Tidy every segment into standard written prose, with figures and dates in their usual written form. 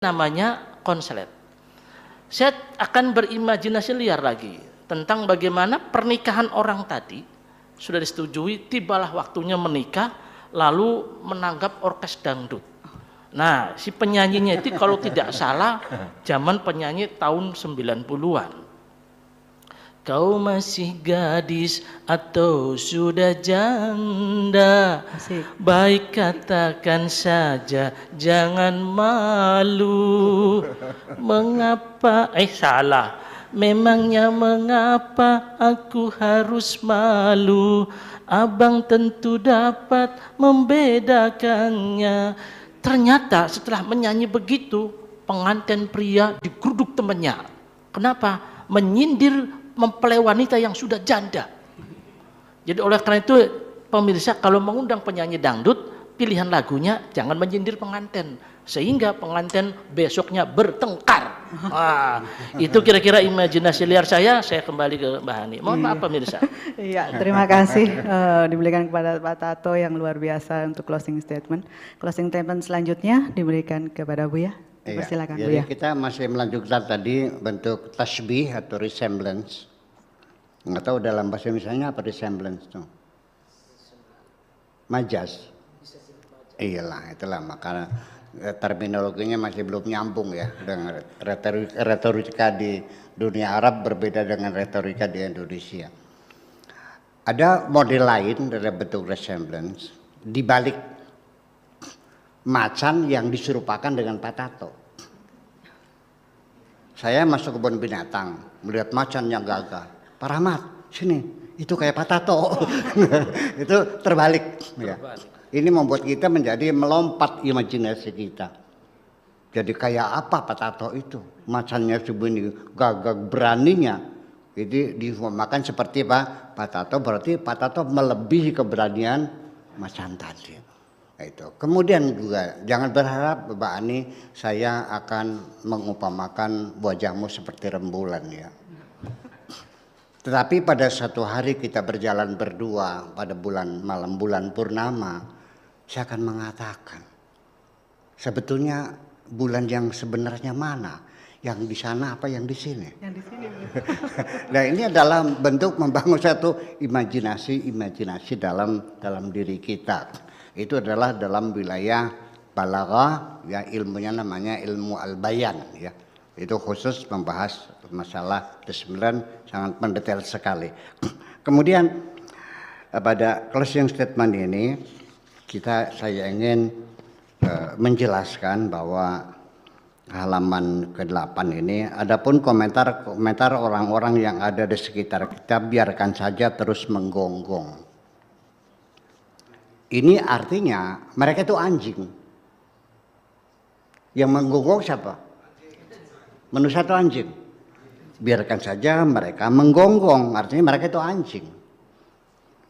namanya konslet. Saya akan berimajinasi liar lagi tentang bagaimana pernikahan orang tadi sudah disetujui, tibalah waktunya menikah, lalu menanggap orkes dangdut. Nah, si penyanyinya itu kalau tidak salah zaman penyanyi tahun 90-an. Kau masih gadis atau sudah janda? Baik katakan saja, jangan malu. Mengapa? Salah. Memangnya mengapa aku harus malu? Abang tentu dapat membedakannya. Ternyata setelah menyanyi begitu, pengantin pria digeruduk temannya. Kenapa? Menyindir mempelai wanita yang sudah janda. Jadi oleh karena itu pemirsa kalau mengundang penyanyi dangdut, pilihan lagunya jangan menyindir pengantin sehingga pengantin besoknya bertengkar. Itu kira-kira imajinasi liar saya kembali ke Mbak Hani. Mohon maaf pemirsa. Iya, terima kasih diberikan kepada Pak Tato yang luar biasa untuk closing statement. Closing statement selanjutnya diberikan kepada Buya. Persilakan jadi Buya. kita masih melanjutkan tadi bentuk tasbih atau resemblance. Nggak tahu dalam bahasa Indonesia apa resemblance itu. Majas. Iyalah, itulah makanya terminologinya masih belum nyambung ya dengan retorika di dunia Arab berbeda dengan retorika di Indonesia. Ada model lain dari bentuk resemblance di balik macan yang diserupakan dengan Pak Tato. Saya masuk kebun binatang, melihat macan yang gagah. Pak Rahmat, sini, itu kayak Pak Tato. Itu terbalik. Ya. Ini membuat kita menjadi melompat imajinasi kita. Jadi kayak apa Pak Tato itu? Macannya sebegini gagah beraninya. Jadi diumpamakan seperti Pak Tato, berarti Pak Tato melebihi keberanian macan tadi. Itu. Kemudian juga jangan berharap Mbak Ani saya akan mengumpamakan wajahmu seperti rembulan ya. Tetapi pada satu hari kita berjalan berdua pada malam bulan purnama, saya akan mengatakan sebetulnya bulan yang sebenarnya mana? Yang di sana apa yang di sini? Yang di sini. Nah, ini adalah bentuk membangun satu imajinasi dalam diri kita. Itu adalah dalam wilayah balaghah ya, ilmunya namanya ilmu al-bayan ya. Itu khusus membahas masalah tasbih sangat mendetail sekali. Kemudian pada closing statement ini saya ingin menjelaskan bahwa halaman ke-8 ini adapun komentar orang-orang yang ada di sekitar kita biarkan saja terus menggonggong. Ini artinya mereka itu anjing. Yang menggonggong siapa? Manusia itu anjing. Biarkan saja mereka menggonggong, artinya mereka itu anjing.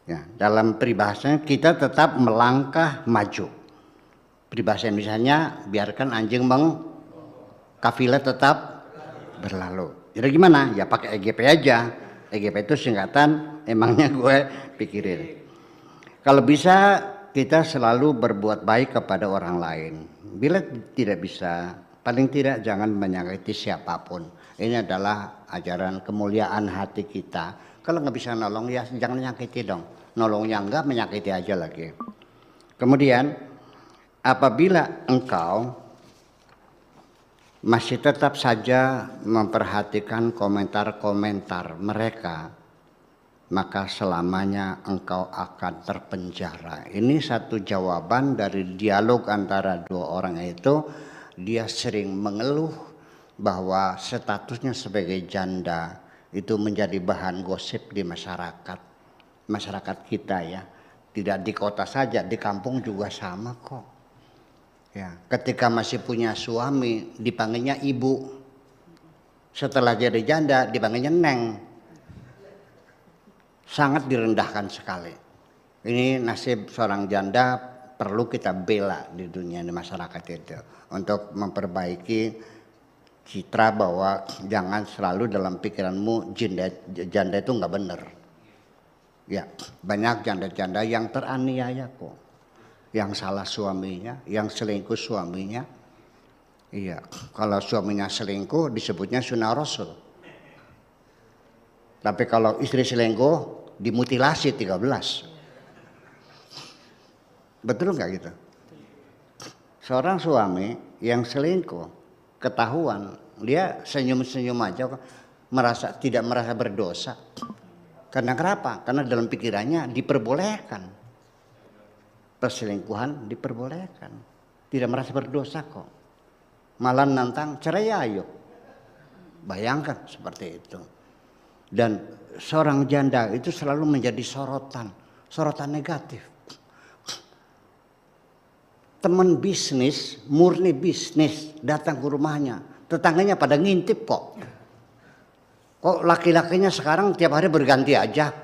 Ya, dalam peribahasanya kita tetap melangkah maju. Peribahasa Indonesianya biarkan anjing kafilah tetap berlalu. Jadi gimana? Ya pakai EGP aja. EGP itu singkatan emangnya gue pikirin. Kalau bisa kita selalu berbuat baik kepada orang lain. Bila tidak bisa, paling tidak jangan menyakiti siapapun. Ini adalah ajaran kemuliaan hati kita. Kalau nggak bisa nolong ya jangan menyakiti dong. Nolongnya enggak, menyakiti aja lagi. Kemudian apabila engkau masih tetap saja memperhatikan komentar-komentar mereka, maka selamanya engkau akan terpenjara. Ini satu jawaban dari dialog antara dua orang itu. Dia sering mengeluh bahwa statusnya sebagai janda itu menjadi bahan gosip di masyarakat kita ya. Tidak di kota saja, di kampung juga sama kok. Ya, ketika masih punya suami dipanggilnya ibu. Setelah jadi janda dipanggilnya neng. Sangat direndahkan sekali. Ini nasib seorang janda perlu kita bela di dunia, di masyarakat itu. Untuk memperbaiki citra bahwa jangan selalu dalam pikiranmu janda itu nggak benar. Ya, banyak janda-janda yang teraniaya kok. Yang salah suaminya, yang selingkuh suaminya. Iya, kalau suaminya selingkuh disebutnya sunnah Rasul. Tapi kalau istri selingkuh dimutilasi 13. Betul nggak gitu? Seorang suami yang selingkuh ketahuan, dia senyum-senyum aja tidak merasa berdosa. Karena kenapa? Karena dalam pikirannya diperbolehkan. Perselingkuhan diperbolehkan. Tidak merasa berdosa kok. Malah nantang cerai ayo. Bayangkan seperti itu. Dan seorang janda itu selalu menjadi sorotan negatif. Teman bisnis, murni bisnis datang ke rumahnya. Tetangganya pada ngintip kok. Kok laki-lakinya sekarang tiap hari berganti aja.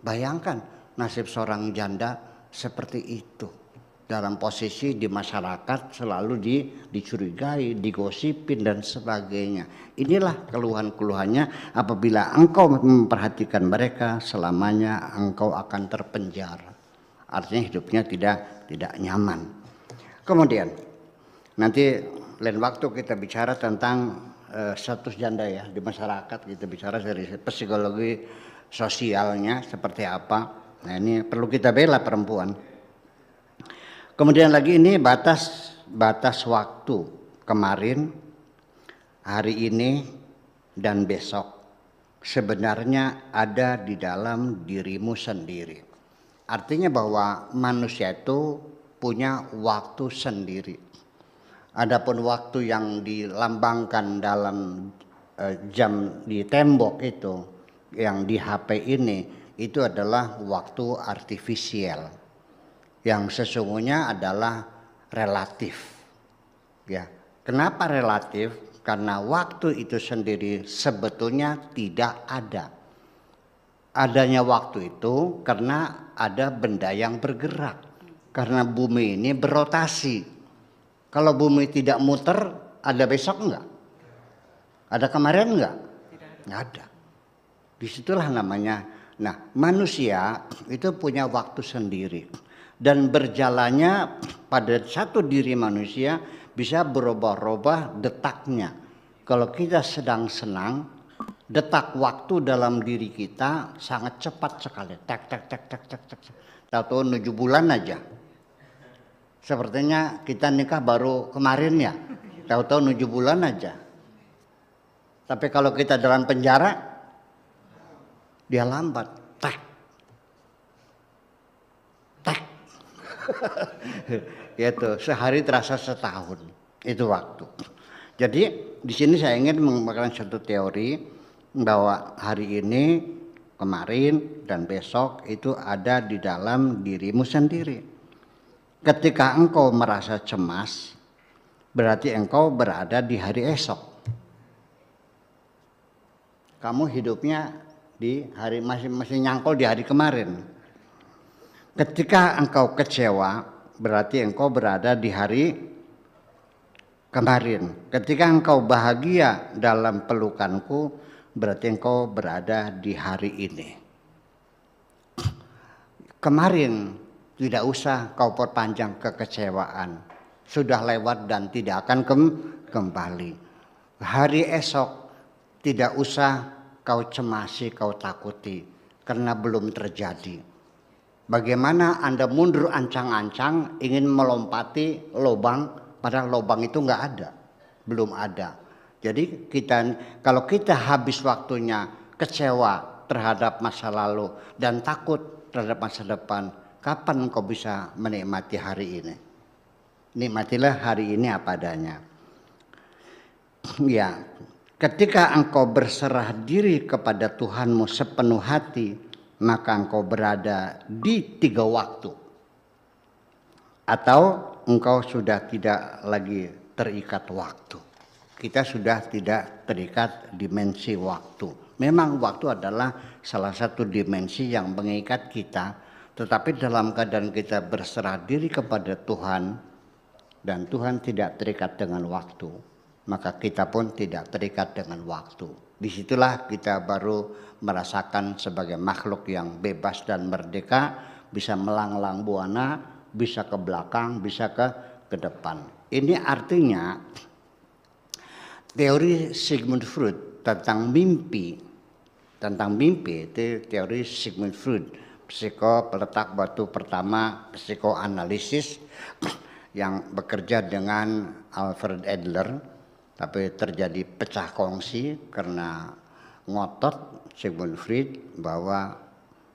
Bayangkan nasib seorang janda seperti itu. Dalam posisi di masyarakat selalu dicurigai, digosipin dan sebagainya. Inilah keluhan-keluhannya, apabila engkau memperhatikan mereka selamanya engkau akan terpenjara. Artinya hidupnya tidak nyaman. Kemudian nanti lain waktu kita bicara tentang status janda ya di masyarakat, kita bicara dari psikologi sosialnya seperti apa. Nah ini perlu kita bela perempuan. Kemudian lagi ini batas waktu kemarin, hari ini dan besok sebenarnya ada di dalam dirimu sendiri. Artinya bahwa manusia itu punya waktu sendiri. Adapun waktu yang dilambangkan dalam jam di tembok itu, yang di HP ini, itu adalah waktu artifisial. Yang sesungguhnya adalah relatif. Ya, kenapa relatif? Karena waktu itu sendiri sebetulnya tidak ada. Adanya waktu itu karena ada benda yang bergerak. Karena bumi ini berotasi. Kalau bumi tidak muter, ada besok enggak? Ada kemarin enggak? Enggak ada. Disitulah namanya. Nah, manusia itu punya waktu sendiri. Dan berjalannya pada satu diri manusia bisa berubah-ubah detaknya. Kalau kita sedang senang, detak waktu dalam diri kita sangat cepat sekali. Tak. Tahu 7 bulan aja. Sepertinya kita nikah baru kemarin ya. Tahu 7 bulan aja. Tapi kalau kita dalam penjara, dia lambat. Yaitu sehari terasa setahun, itu waktu. Jadi di sini saya ingin mengembangkan satu teori bahwa hari ini, kemarin dan besok itu ada di dalam dirimu sendiri. Ketika engkau merasa cemas, berarti engkau berada di hari esok. Kamu hidupnya di hari masih nyangkul di hari kemarin. Ketika engkau kecewa, berarti engkau berada di hari kemarin. Ketika engkau bahagia dalam pelukanku, berarti engkau berada di hari ini. Kemarin tidak usah kau perpanjang kekecewaan. Sudah lewat dan tidak akan kembali. Hari esok tidak usah kau cemasi, kau takuti, karena belum terjadi. Bagaimana Anda mundur ancang-ancang ingin melompati lubang, padahal lubang itu nggak ada, belum ada. Jadi kalau kita habis waktunya kecewa terhadap masa lalu dan takut terhadap masa depan, kapan engkau bisa menikmati hari ini? Nikmatilah hari ini apa adanya. Ya, ketika engkau berserah diri kepada Tuhanmu sepenuh hati, maka engkau berada di 3 waktu. Atau engkau sudah tidak lagi terikat waktu. Kita sudah tidak terikat dimensi waktu. Memang waktu adalah salah satu dimensi yang mengikat kita. Tetapi dalam keadaan kita berserah diri kepada Tuhan, dan Tuhan tidak terikat dengan waktu, maka kita pun tidak terikat dengan waktu. Disitulah kita baru merasakan sebagai makhluk yang bebas dan merdeka, bisa melanglang buana, bisa ke belakang, bisa ke depan. Ini artinya teori Sigmund Freud tentang mimpi itu teori Sigmund Freud, peletak batu pertama psikoanalisis yang bekerja dengan Alfred Adler, tapi terjadi pecah kongsi karena ngotot Sigmund Freud bahwa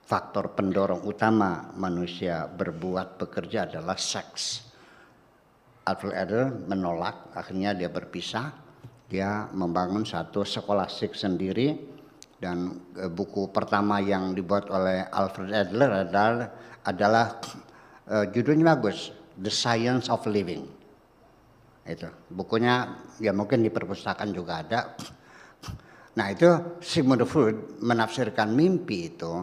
faktor pendorong utama manusia bekerja adalah seks. Alfred Adler menolak, akhirnya dia berpisah, dia membangun satu skolastik sendiri, dan buku pertama yang dibuat oleh Alfred Adler adalah judulnya bagus, The Science of Living. Itu bukunya ya mungkin di perpustakaan juga ada. Nah itu Sigmund Freud menafsirkan mimpi itu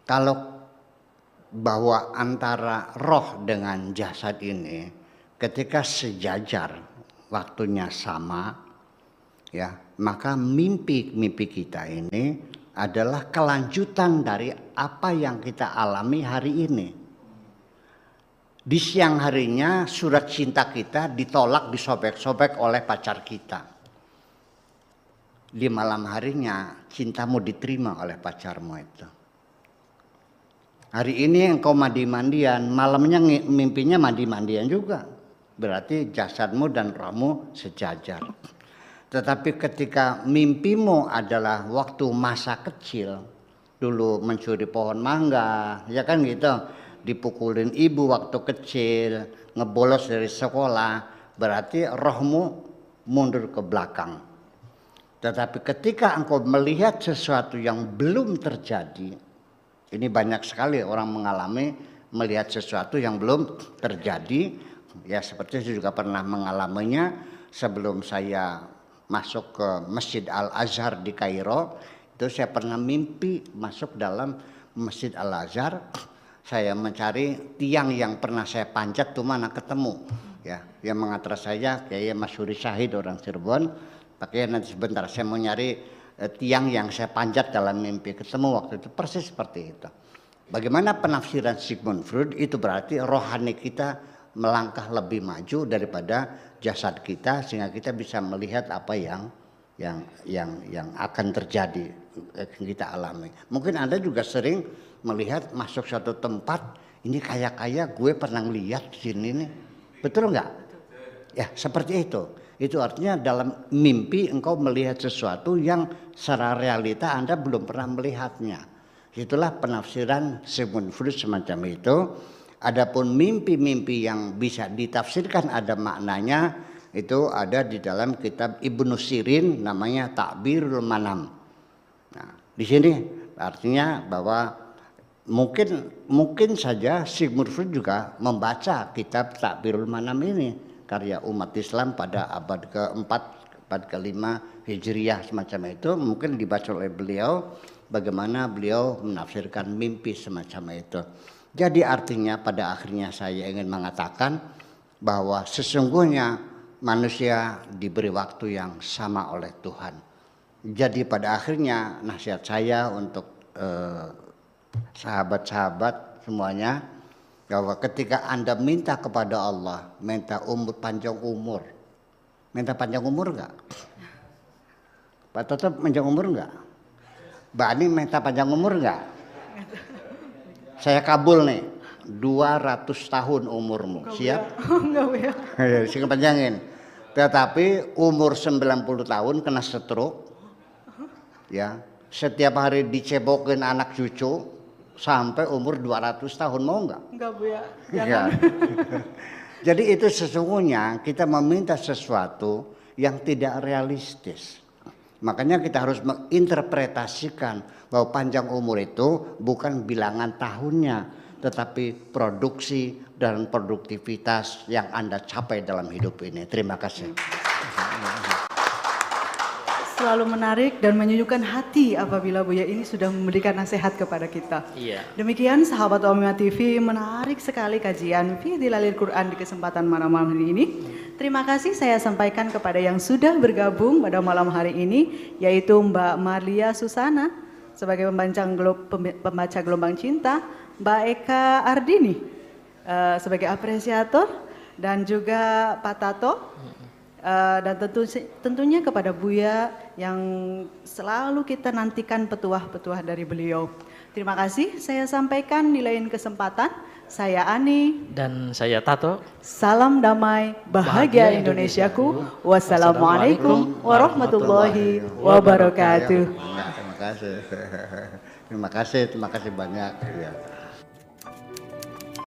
kalau bahwa antara roh dengan jasad ini ketika sejajar waktunya sama, ya, maka mimpi-mimpi kita ini adalah kelanjutan dari apa yang kita alami hari ini. Di siang harinya surat cinta kita ditolak, disobek-sobek oleh pacar kita. Di malam harinya cintamu diterima oleh pacarmu itu. Hari ini engkau mandi-mandian, malamnya mimpinya mandi-mandian juga. Berarti jasadmu dan rohmu sejajar. Tetapi ketika mimpimu adalah waktu masa kecil, dulu mencuri pohon mangga, ya kan gitu, dipukulin ibu waktu kecil, ngebolos dari sekolah, berarti rohmu mundur ke belakang. Tetapi ketika engkau melihat sesuatu yang belum terjadi, ini banyak sekali orang mengalami melihat sesuatu yang belum terjadi. Ya seperti saya juga pernah mengalaminya sebelum saya masuk ke Masjid Al-Azhar di Kairo. Itu saya pernah mimpi masuk dalam Masjid Al-Azhar. Saya mencari tiang yang pernah saya panjat tuh mana ketemu. Ya, yang mengantar saya kayak Masyuri Syahid orang Cirebon. Pakai nanti sebentar saya mau nyari tiang yang saya panjat dalam mimpi, ketemu waktu itu persis seperti itu. Bagaimana penafsiran Sigmund Freud itu berarti rohani kita melangkah lebih maju daripada jasad kita sehingga kita bisa melihat apa yang akan terjadi kita alami. Mungkin Anda juga sering melihat masuk suatu tempat, ini kayak gue pernah lihat di sini nih. Betul enggak? Ya, seperti itu. Itu artinya dalam mimpi engkau melihat sesuatu yang secara realita Anda belum pernah melihatnya. Itulah penafsiran Sigmund Freud semacam itu. Adapun mimpi-mimpi yang bisa ditafsirkan ada maknanya, itu ada di dalam kitab Ibnu Sirin namanya Ta'birul Manam. Nah, di sini artinya bahwa mungkin saja Sigmund Freud juga membaca kitab Ta'birul Manam ini, karya umat Islam pada abad ke-4, abad ke-5 Hijriah semacam itu, mungkin dibaca oleh beliau bagaimana beliau menafsirkan mimpi semacam itu. Jadi artinya pada akhirnya saya ingin mengatakan bahwa sesungguhnya manusia diberi waktu yang sama oleh Tuhan. Jadi pada akhirnya nasihat saya untuk sahabat-sahabat semuanya, bahwa ketika Anda minta kepada Allah, minta panjang umur. Minta panjang umur enggak? Pak Toto panjang umur enggak? Mbak Ani minta panjang umur enggak? Saya kabul nih, 200 tahun umurmu, siap? Enggak ya. Sing panjangin. Tetapi umur 90 tahun kena stroke, ya, setiap hari dicebokin anak cucu sampai umur 200 tahun, mau enggak? Enggak Bu ya. Ya. Jadi itu sesungguhnya kita meminta sesuatu yang tidak realistis. Makanya kita harus menginterpretasikan bahwa panjang umur itu bukan bilangan tahunnya, tetapi produksi dan produktivitas yang Anda capai dalam hidup ini. Terima kasih. Selalu menarik dan menyejukkan hati apabila Buya ini sudah memberikan nasihat kepada kita. Iya. Demikian sahabat Omnia TV, menarik sekali kajian Fi Dhilalil Quran di kesempatan malam hari ini. Terima kasih saya sampaikan kepada yang sudah bergabung pada malam hari ini, yaitu Mbak Marlia Susana sebagai pembaca gelombang cinta, Mbak Eka Ardini sebagai apresiator, dan juga Pak Tato. Dan tentunya kepada Buya yang selalu kita nantikan petuah-petuah dari beliau. Terima kasih saya sampaikan di lain kesempatan. Saya Ani. Dan saya Tato. Salam damai, bahagia Indonesiaku. Wassalamualaikum warahmatullahi wabarakatuh. Terima kasih banyak. Ya.